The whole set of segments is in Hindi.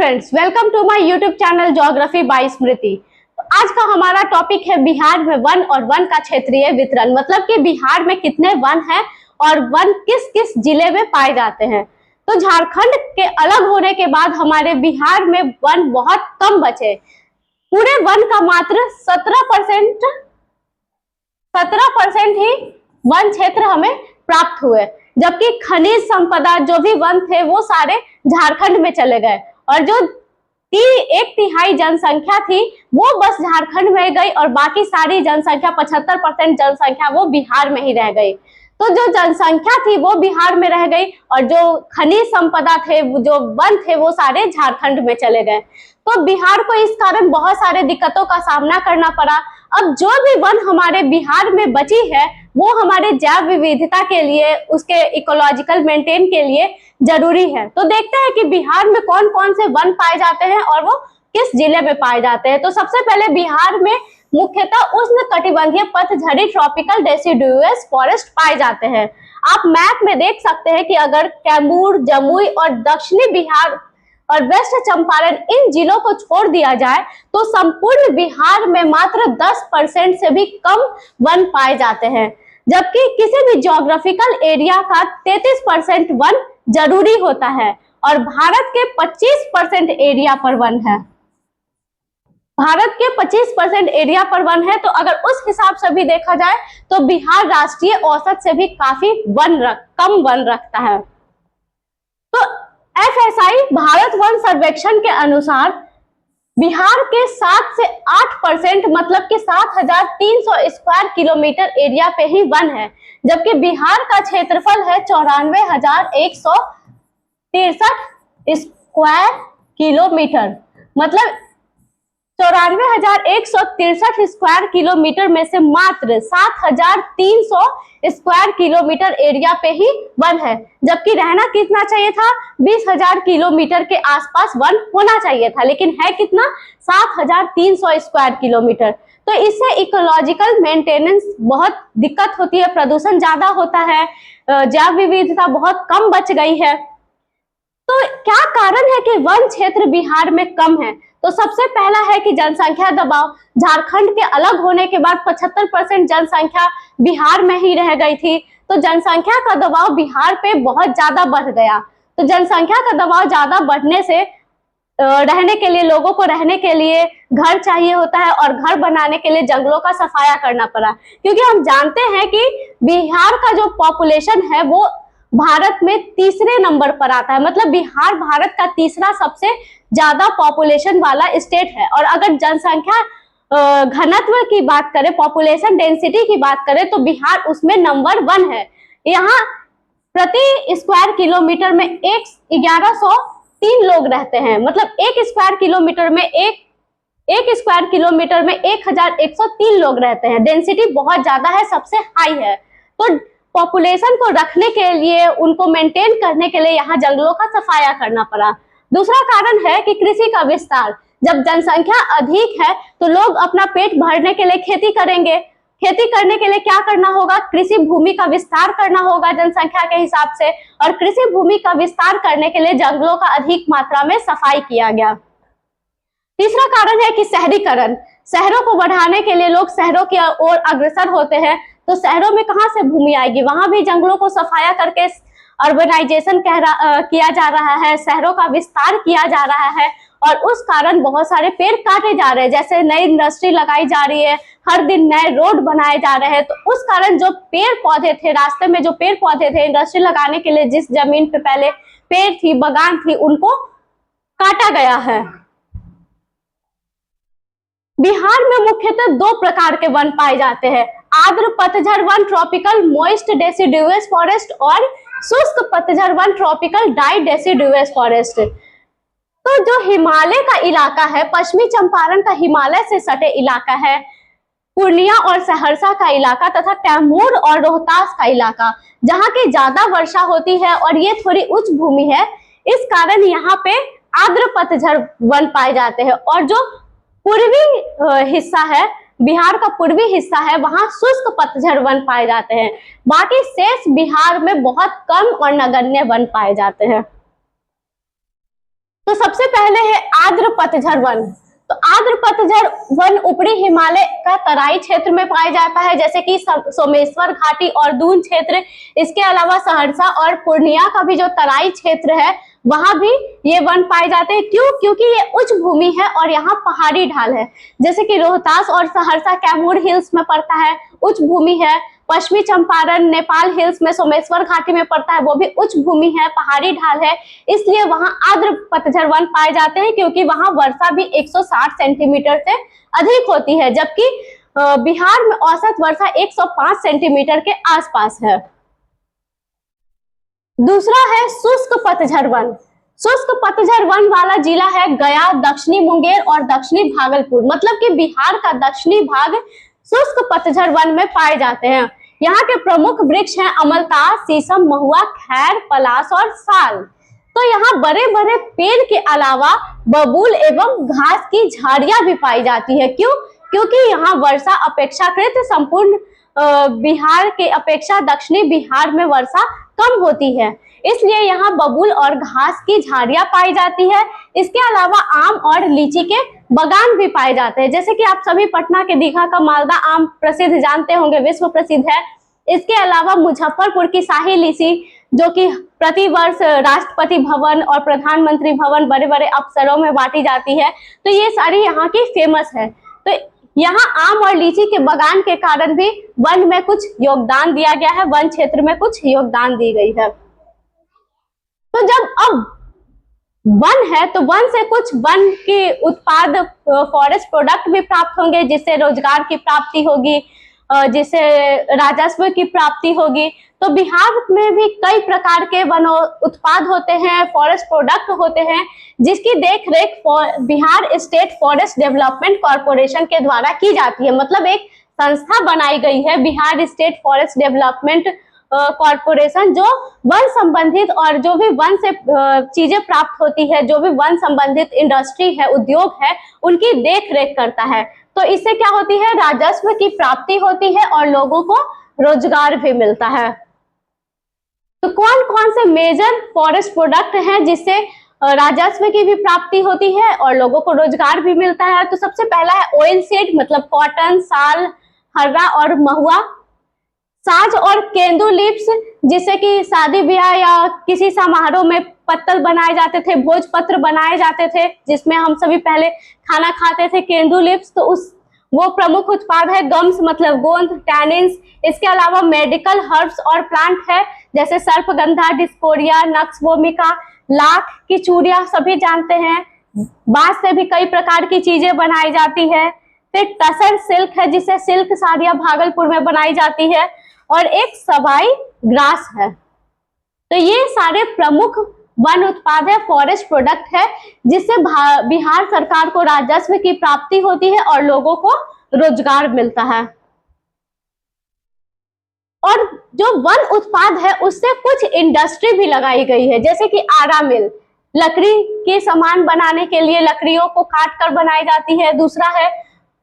Friends, welcome to my YouTube channel geography by Smriti. तो आज का हमारा टॉपिक है बिहार में वन और वन का क्षेत्रीय वितरण, मतलब कि बिहार में कितने वन हैं और वन किस किस जिले में पाए जाते हैं। तो झारखंड के अलग होने के बाद हमारे बिहार में वन बहुत कम बचे। पूरे वन का मात्र 17% ही वन क्षेत्र हमें प्राप्त हुए, जबकि खनिज संपदा जो भी वन थे वो सारे झारखंड में चले गए और जो 1/3 जनसंख्या थी वो बस झारखंड में गई और बाकी सारी जनसंख्या 75% जनसंख्या वो बिहार में ही रह गई। तो जो जनसंख्या थी वो बिहार में रह गई और जो खनिज संपदा थे, जो वन थे, वो सारे झारखंड में चले गए। तो बिहार को इस कारण बहुत सारे दिक्कतों का सामना करना पड़ा। अब जो भी वन हमारे बिहार में बची है वो हमारे जैव विविधता के लिए, उसके इकोलॉजिकल मेंटेन के लिए जरूरी है। तो देखते हैं कि बिहार में कौन कौन से वन पाए जाते हैं और वो किस जिले में पाए जाते हैं। तो सबसे पहले बिहार में मुख्यतः उष्णकटिबंधीय पतझड़ी ट्रॉपिकल डेसिडुअस फॉरेस्ट पाए जाते हैं। आप मैप में देख सकते हैं कि अगर कैमूर, जमुई और दक्षिणी बिहार और वेस्ट चंपारण इन जिलों को छोड़ दिया जाए तो संपूर्ण बिहार में मात्र 10% से भी कम वन पाए जाते हैं, जबकि किसी भी ज्योग्राफिकल एरिया का 33% वन जरूरी होता है और भारत के 25% एरिया पर वन है। भारत के 25% एरिया पर वन है, तो अगर उस हिसाब से भी देखा जाए तो बिहार राष्ट्रीय औसत से भी काफी कम वन रखता है। तो FSI भारत वन सर्वेक्षण के अनुसार बिहार के 7 से 8% मतलब कि 7,300 स्क्वायर किलोमीटर एरिया पे ही वन है, जबकि बिहार का क्षेत्रफल है 94,163 स्क्वायर किलोमीटर। मतलब 94,163 स्क्वायर किलोमीटर में से मात्र 7,300 स्क्वायर किलोमीटर एरिया पे ही वन है, जबकि रहना कितना चाहिए था, 20,000 किलोमीटर के आसपास वन होना चाहिए था, लेकिन है कितना, 7,300 स्क्वायर किलोमीटर। तो इससे इकोलॉजिकल मेंटेनेंस बहुत दिक्कत होती है, प्रदूषण ज्यादा होता है, जैव विविधता बहुत कम बच गई है। तो क्या कारण है कि वन क्षेत्र बिहार में कम है? तो सबसे पहला है कि जनसंख्या दबाव। झारखंड के अलग होने के बाद 75% जनसंख्या बिहार में ही रह गई थी, तो जनसंख्या का दबाव बिहार पे बहुत ज्यादा बढ़ गया। तो जनसंख्या का दबाव ज्यादा बढ़ने से रहने के लिए, लोगों को रहने के लिए घर चाहिए होता है और घर बनाने के लिए जंगलों का सफाया करना पड़ा, क्योंकि हम जानते हैं कि बिहार का जो पॉपुलेशन है वो भारत में तीसरे नंबर पर आता है। मतलब बिहार भारत का तीसरा सबसे ज्यादा पॉपुलेशन वाला स्टेट है। और अगर जनसंख्या घनत्व की बात करें, पॉपुलेशन डेंसिटी की बात करें, तो बिहार उसमें नंबर 1 है। यहाँ प्रति स्क्वायर किलोमीटर में 1103 लोग रहते हैं। मतलब एक स्क्वायर किलोमीटर में 1103 लोग रहते हैं। डेंसिटी बहुत ज्यादा है, सबसे हाई है। तो पॉपुलेशन को रखने के लिए, उनको मेंटेन करने के लिए यहाँ जंगलों का सफाया करना पड़ा। दूसरा कारण है कि कृषि का विस्तार। जब जनसंख्या अधिक है तो लोग अपना पेट भरने के लिए खेती करेंगे। खेती करने के लिए क्या करना होगा, कृषि भूमि का विस्तार करना होगा जनसंख्या के हिसाब से, और कृषि भूमि का विस्तार करने के लिए जंगलों का अधिक मात्रा में सफाई किया गया। तीसरा कारण है कि शहरीकरण। शहरों को बढ़ाने के लिए लोग शहरों की ओर अग्रसर होते हैं, तो शहरों में कहाँ से भूमि आएगी, वहां भी जंगलों को सफाया करके अर्बनाइजेशन किया जा रहा है, शहरों का विस्तार किया जा रहा है, और उस कारण बहुत सारे पेड़ काटे जा रहे हैं। जैसे नई इंडस्ट्री लगाई जा रही है, हर दिन नए रोड बनाए जा रहे हैं, तो उस कारण जो पेड़ पौधे थे, रास्ते में जो पेड़ पौधे थे इंडस्ट्री लगाने के लिए, जिस जमीन पे पहले पेड़ थी, बगान थी, उनको काटा गया है। बिहार में मुख्यतः 2 प्रकार के वन पाए जाते हैं, आर्द्र पतझड़ one tropical moist deciduous forest और शुष्क पतझड़ one tropical dry deciduous forest. तो जो हिमालय का इलाका है, पश्चिमी चंपारण का हिमालय से सटे इलाका है, पूर्णिया और सहरसा का इलाका तथा कैमूर और रोहतास का इलाका, जहाँ की ज्यादा वर्षा होती है और ये थोड़ी उच्च भूमि है, इस कारण यहाँ पे आर्द्र पतझड़ वन पाए जाते हैं। और जो पूर्वी हिस्सा है, बिहार का पूर्वी हिस्सा है, वहां शुष्क पतझड़ वन पाए जाते हैं। बाकी शेष बिहार में बहुत कम और नगण्य वन पाए जाते हैं। तो सबसे पहले है आर्द्र पतझड़ वन। तो आर्द्र पतझड़ वन ऊपरी हिमालय का तराई क्षेत्र में पाया जाता है, जैसे कि सोमेश्वर घाटी और दून क्षेत्र। इसके अलावा सहरसा और पूर्णिया का भी जो तराई क्षेत्र है वहां भी ये वन पाए जाते हैं। क्यों? क्योंकि ये उच्च भूमि है और यहाँ पहाड़ी ढाल है, जैसे कि रोहतास और सहरसा कैमूर हिल्स में पड़ता है, उच्च भूमि है। पश्चिमी चंपारण नेपाल हिल्स में सोमेश्वर घाटी में पड़ता है, वो भी उच्च भूमि है, पहाड़ी ढाल है, इसलिए वहां आर्द्र पतझड़ वन पाए जाते हैं, क्योंकि वहां वर्षा भी 160 सेंटीमीटर से अधिक होती है, जबकि बिहार में औसत वर्षा 105 सेंटीमीटर के आसपास है। दूसरा है शुष्क पतझड़ वन। शुष्क पतझड़ वन वाला जिला है गया, दक्षिणी मुंगेर और दक्षिणी भागलपुर। मतलब कि बिहार का दक्षिणी भाग शुष्क पतझड़ वन में पाए जाते हैं। यहाँ के प्रमुख वृक्ष हैं अमलतास, शीशम, महुआ, खैर, पलास और साल। तो यहाँ बड़े बड़े पेड़ के अलावा बबूल एवं घास की झाड़ियां भी पाई जाती है। क्यों? क्योंकि यहाँ वर्षा अपेक्षाकृत संपूर्ण बिहार के अपेक्षा दक्षिणी बिहार में वर्षा कम होती है, इसलिए यहाँ बबूल और घास की झाड़ियां पाई जाती है। इसके अलावा आम और लीची के बागान भी पाए जाते हैं, जैसे कि आप सभी पटना के दीघा का मालदा आम प्रसिद्ध जानते होंगे, विश्व प्रसिद्ध है। इसके अलावा मुजफ्फरपुर की शाही लीची, जो कि प्रतिवर्ष राष्ट्रपति भवन और प्रधानमंत्री भवन बड़े बड़े अफसरों में बांटी जाती है, तो ये सारी यहाँ की फेमस है। तो यहाँ आम और लीची के बागान के कारण भी वन में कुछ योगदान दिया गया है, वन क्षेत्र में कुछ योगदान दी गई है। तो जब अब वन है तो वन से कुछ वन के उत्पाद फॉरेस्ट प्रोडक्ट भी प्राप्त होंगे, जिससे रोजगार की प्राप्ति होगी, जिससे राजस्व की प्राप्ति होगी। तो बिहार में भी कई प्रकार के वन उत्पाद होते हैं, फॉरेस्ट प्रोडक्ट होते हैं, जिसकी देखरेख Bihar state forest development corporation के द्वारा की जाती है। मतलब एक संस्था बनाई गई है Bihar state forest development corporation, जो वन संबंधित और जो भी वन से चीजें प्राप्त होती है, जो भी वन संबंधित इंडस्ट्री है, उद्योग है, उनकी देख रेख करता है। तो इससे क्या होती है? राजस्व की प्राप्ति होती है और लोगों को रोजगार भी मिलता है। तो कौन कौन से मेजर फॉरेस्ट प्रोडक्ट हैं जिससे राजस्व की भी प्राप्ति होती है और लोगों को रोजगार भी मिलता है? तो सबसे पहला है ऑयल सीड, मतलब कॉटन, साल, हर्रा और महुआ। साज और केंदू लीव्स, जिससे कि शादी ब्याह या किसी समारोह में पत्तल बनाए जाते थे, भोजपत्र बनाए जाते थे, जिसमें हम सभी पहले खाना खाते थे, केंदू लीव्स। तो वो प्रमुख उत्पाद है। गम्स मतलब गोंद, टैनिन्स। इसके अलावा मेडिकल हर्ब्स और प्लांट है, जैसे सर्पगंधा, डिस्कोरिया, नक्स वोमिका, लाख की चूड़ियां सभी जानते हैं। बांस से भी कई प्रकार की चीजें बनाई जाती है। फिर टसर सिल्क है, जिससे सिल्क साड़ियां भागलपुर में बनाई जाती है। और एक सवाई ग्रास है। तो ये सारे प्रमुख वन उत्पाद है, फॉरेस्ट प्रोडक्ट है, जिससे बिहार सरकार को राजस्व की प्राप्ति होती है और लोगों को रोजगार मिलता है। और जो वन उत्पाद है उससे कुछ इंडस्ट्री भी लगाई गई है, जैसे कि आरा मिल, लकड़ी के सामान बनाने के लिए लकड़ियों को काट कर बनाई जाती है। दूसरा है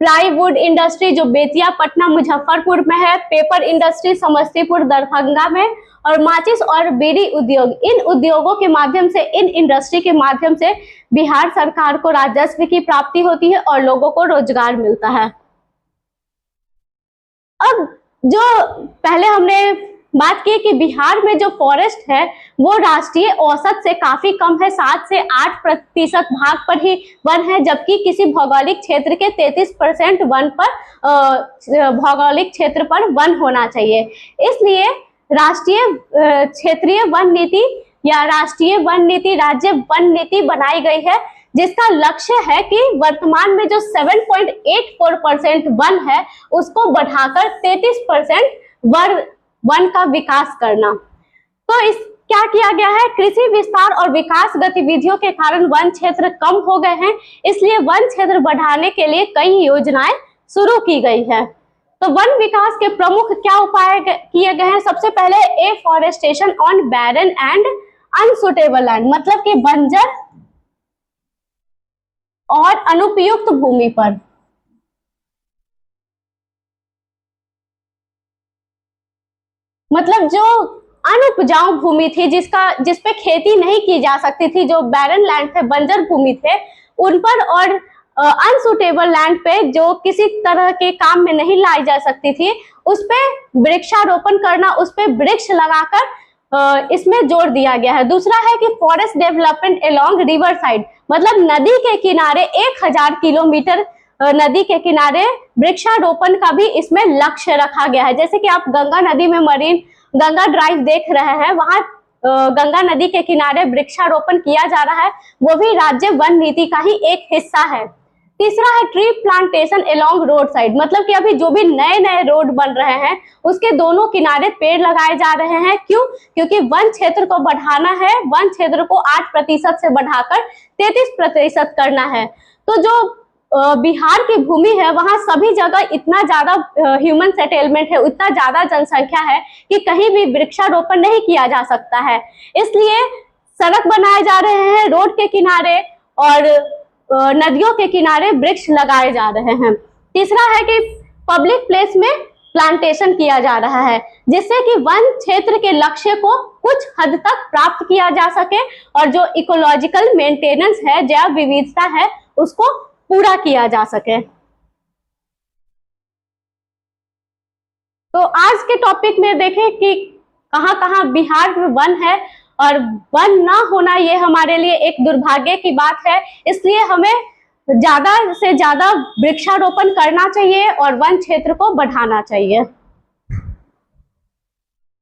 प्लाईवुड इंडस्ट्री, जो बेतिया, पटना, मुजफ्फरपुर में है। पेपर इंडस्ट्री समस्तीपुर, दरभंगा में। और माचिस और बीड़ी उद्योग, इन उद्योगों के माध्यम से, इन इंडस्ट्री के माध्यम से बिहार सरकार को राजस्व की प्राप्ति होती है और लोगों को रोजगार मिलता है। अब जो पहले हमने बात की कि बिहार में जो फॉरेस्ट है वो राष्ट्रीय औसत से काफी कम है, 7 से 8% भाग पर ही वन है, जबकि किसी भौगोलिक क्षेत्र के 33% वन पर भौगोलिक क्षेत्र पर वन होना चाहिए। इसलिए राष्ट्रीय क्षेत्रीय वन नीति या राष्ट्रीय वन नीति, राज्य वन नीति बनाई गई है, जिसका लक्ष्य है कि वर्तमान में जो 7.84% वन है उसको बढ़ाकर 33% वन का विकास करना। तो इस क्या किया गया है? कृषि विस्तार और विकास गतिविधियों के कारण वन क्षेत्र कम हो गए हैं, इसलिए वन क्षेत्र बढ़ाने के लिए कई योजनाएं शुरू की गई है। तो वन विकास के प्रमुख क्या उपाय किए गए हैं? सबसे पहले afforestation on barren and unsuitable land, मतलब कि बंजर और अनुपयुक्त भूमि पर। मतलब जो अनुपजाऊ भूमि थी, जिस पे खेती नहीं की जा सकती थी, जो बैरन लैंड थे, बंजर भूमि थे उन पर, और अनसुटेबल लैंड पे जो किसी तरह के काम में नहीं लाई जा सकती थी, उस पे वृक्षारोपण करना, उस पे वृक्ष लगाकर इसमें जोर दिया गया है। दूसरा है कि forest development along river side, मतलब नदी के किनारे 1000 किलोमीटर नदी के किनारे वृक्षारोपण का भी इसमें लक्ष्य रखा गया है। जैसे कि आप गंगा नदी में मरीन गंगा ड्राइव देख रहे हैं, वहां गंगा नदी के किनारे वृक्षारोपण किया जा रहा है, वो भी राज्य वन नीति का ही एक हिस्सा है। तीसरा है tree plantation along road side, मतलब कि अभी जो भी नए नए रोड बन रहे हैं उसके दोनों किनारे पेड़ लगाए जा रहे हैं। क्यों? क्योंकि वन क्षेत्र को बढ़ाना है, वन क्षेत्र को 8% से बढ़ाकर 33% करना है। तो जो बिहार की भूमि है वहां सभी जगह इतना ज्यादा ह्यूमन सेटलमेंट है, इतना ज्यादा जनसंख्या है कि कहीं भी वृक्षारोपण नहीं किया जा सकता है, इसलिए सड़क बनाए जा रहे हैं, रोड के किनारे और नदियों के किनारे वृक्ष लगाए जा रहे हैं। तीसरा है कि पब्लिक प्लेस में प्लांटेशन किया जा रहा है, जिससे कि वन क्षेत्र के लक्ष्य को कुछ हद तक प्राप्त किया जा सके और जो इकोलॉजिकल मेंटेनेंस है, जैव विविधता है, उसको पूरा किया जा सके। तो आज के टॉपिक में देखें कि कहां कहां बिहार में वन है, और वन ना होना ये हमारे लिए एक दुर्भाग्य की बात है, इसलिए हमें ज्यादा से ज्यादा वृक्षारोपण करना चाहिए और वन क्षेत्र को बढ़ाना चाहिए।